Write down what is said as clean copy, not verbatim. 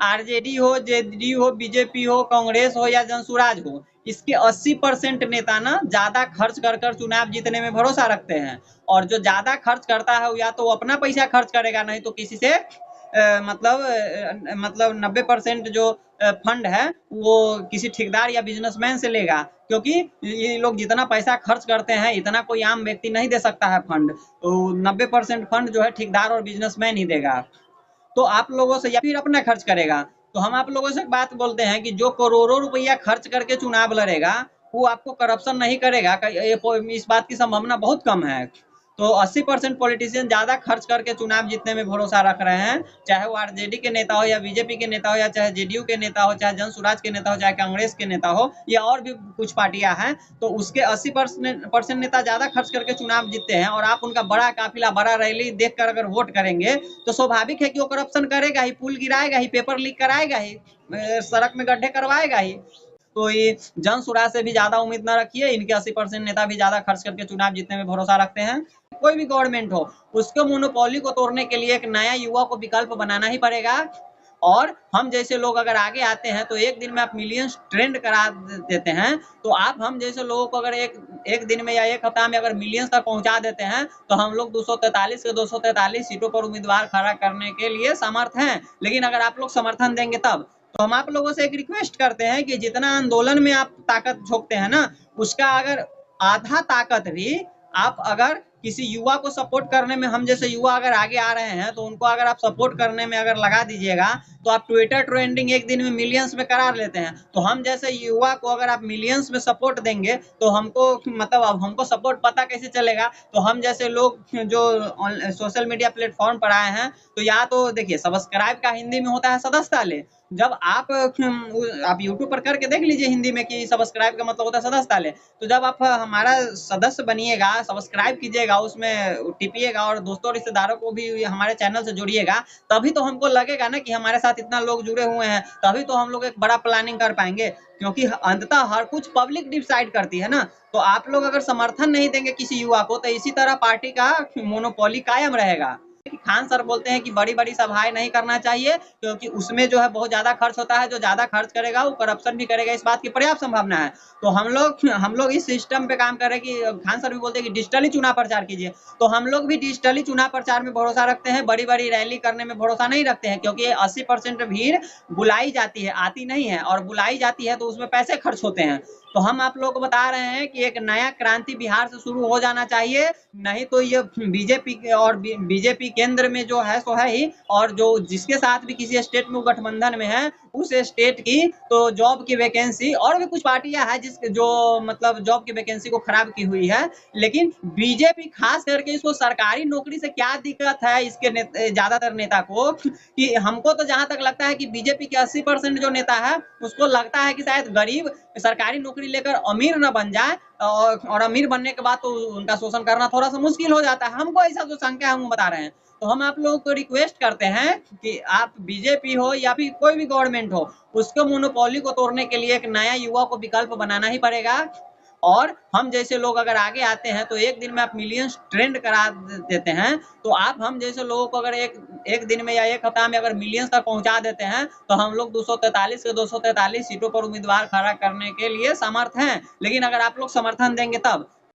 RJD हो, JDU हो, BJP हो, कांग्रेस हो या जनसुराज हो, इसके 80% नेता ना ज्यादा खर्च कर कर चुनाव जीतने में भरोसा रखते हैं। और जो ज्यादा खर्च करता है या तो वो अपना पैसा खर्च करेगा, नहीं तो किसी से मतलब 90% जो फंड है वो किसी ठेकेदार या बिजनेसमैन से लेगा, क्योंकि ये लोग जितना पैसा खर्च करते हैं इतना कोई आम व्यक्ति नहीं दे सकता है फंड। तो 90% फंड जो है ठेकेदार और बिजनेसमैन ही देगा। तो आप लोगों से या फिर अपना खर्च करेगा। तो हम आप लोगों से एक बात बोलते हैं कि जो करोड़ों रुपया खर्च करके चुनाव लड़ेगा वो आपको करप्शन नहीं करेगा, इस बात की संभावना बहुत कम है। तो 80% पॉलिटिशियन ज्यादा खर्च करके चुनाव जीतने में भरोसा रख रहे हैं, चाहे वो आरजेडी के नेता हो या बीजेपी के नेता हो या चाहे जेडीयू के नेता हो, चाहे जनसुराज के नेता हो, चाहे कांग्रेस के नेता हो या और भी कुछ पार्टियां हैं। तो उसके 80% नेता ज्यादा खर्च करके चुनाव जीतते हैं, और आप उनका बड़ा काफिला, बड़ा रैली देखकर अगर वोट करेंगे तो स्वाभाविक है कि वो करप्शन करेगा ही, पुल गिराएगा ही, पेपर लीक कराएगा ही, सड़क में गड्ढे करवाएगा ही। तो ये जनसुराज से भी ज्यादा उम्मीद ना रखिए, इनके 80% नेता भी ज्यादा खर्च करके चुनाव जीतने में भरोसा रखते हैं। कोई भी गवर्नमेंट हो, उसको मोनोपोली को तोड़ने के लिए एक नया युवा को विकल्प बनाना ही पड़ेगा। और हम जैसे लोग अगर आगे आते हैं तो एक दिन में आप मिलियंस ट्रेंड करा देते हैं। तो आप हम जैसे लोगों को अगर एक दिन में या एक हफ्ता में अगर मिलियंस तक पहुंचा देते हैं तो हम लोग 243 के 243 सीटों पर उम्मीदवार खड़ा करने के लिए समर्थ हैं। लेकिन अगर आप लोग समर्थन देंगे तब। तो हम आप लोगों से एक रिक्वेस्ट करते हैं कि जितना आंदोलन में आप ताकत झोंकते हैं ना, उसका अगर आधा ताकत भी आप अगर किसी युवा को सपोर्ट करने में, हम जैसे युवा अगर आगे आ रहे हैं तो उनको अगर आप सपोर्ट करने में अगर लगा दीजिएगा तो आप ट्विटर ट्रेंडिंग एक दिन में मिलियंस में करा लेते हैं। तो हम जैसे युवा को अगर आप मिलियंस में सपोर्ट देंगे तो हमको मतलब अब हमको सपोर्ट पता कैसे चलेगा। तो हम जैसे लोग जो सोशल मीडिया प्लेटफॉर्म पर आए हैं, तो या तो देखिए सब्सक्राइब का हिंदी में होता है सदस्यता ले। जब आप यूट्यूब पर करके देख लीजिए हिंदी में कि सब्सक्राइब का मतलब होता है सदस्यता ले। तो जब आप हमारा सदस्य बनिएगा, सब्सक्राइब कीजिएगा, उसमें टिपिएगा और दोस्तों रिश्तेदारों को भी हमारे चैनल से जोड़िएगा, तभी तो हमको लगेगा ना कि हमारे साथ इतना लोग जुड़े हुए हैं, तभी तो हम लोग एक बड़ा प्लानिंग कर पाएंगे। क्योंकि अंततः हर कुछ पब्लिक डिसाइड करती है ना। तो आप लोग अगर समर्थन नहीं देंगे किसी युवा को तो इसी तरह पार्टी का मोनोपोली कायम रहेगा। खान सर बोलते हैं कि बड़ी बड़ी सभाएं नहीं करना चाहिए क्योंकि उसमें जो है बहुत ज्यादा खर्च होता है, जो ज्यादा खर्च करेगा वो करप्शन भी करेगा, इस बात की पर्याप्त संभावना है। तो हम लोग इस सिस्टम पे काम कर रहे हैं कि खान सर भी बोलते हैं कि डिजिटली चुनाव प्रचार कीजिए। तो हम लोग भी डिजिटली चुनाव प्रचार में भरोसा रखते हैं, बड़ी बड़ी रैली करने में भरोसा नहीं रखते हैं, क्योंकि 80% भीड़ बुलाई जाती है, आती नहीं है, और बुलाई जाती है तो उसमें पैसे खर्च होते हैं। तो हम आप लोग को बता रहे हैं कि एक नया क्रांति बिहार से शुरू हो जाना चाहिए, नहीं तो ये बीजेपी केंद्र में जो है सो है ही, और जो जिसके साथ भी किसी स्टेट में गठबंधन में है उस स्टेट की तो जॉब की वैकेंसी, और भी कुछ पार्टियां हैं जिस जो मतलब जॉब की वैकेंसी को खराब की हुई है। लेकिन बीजेपी खास करके इसको सरकारी नौकरी से क्या दिक्कत है इसके ज्यादातर नेता को, कि हमको तो जहां तक लगता है कि बीजेपी के 80% जो नेता है उसको लगता है कि शायद गरीब सरकारी नौकरी लेकर अमीर न बन जाए, और अमीर बनने के बाद तो उनका शोषण करना थोड़ा सा मुश्किल हो जाता है। हमको ऐसा जो शंका है हम बता रहे हैं। तो हम आप लोगों को रिक्वेस्ट करते हैं कि आप बीजेपी हो या फिर कोई भी गवर्नमेंट हो, उसको मोनोपोली को तोड़ने के लिए एक नया युवा को विकल्प बनाना ही पड़ेगा। और हम जैसे लोग अगर आगे आते हैं तो एक दिन में आप मिलियंस ट्रेंड करा देते हैं। तो आप हम जैसे लोगों को अगर एक दिन में या एक हफ्ता में अगर मिलियंस तक पहुंचा देते हैं तो हम लोग 243 के 243 सीटों पर उम्मीदवार खड़ा करने के लिए समर्थ हैं। लेकिन अगर आप लोग समर्थन देंगे तब।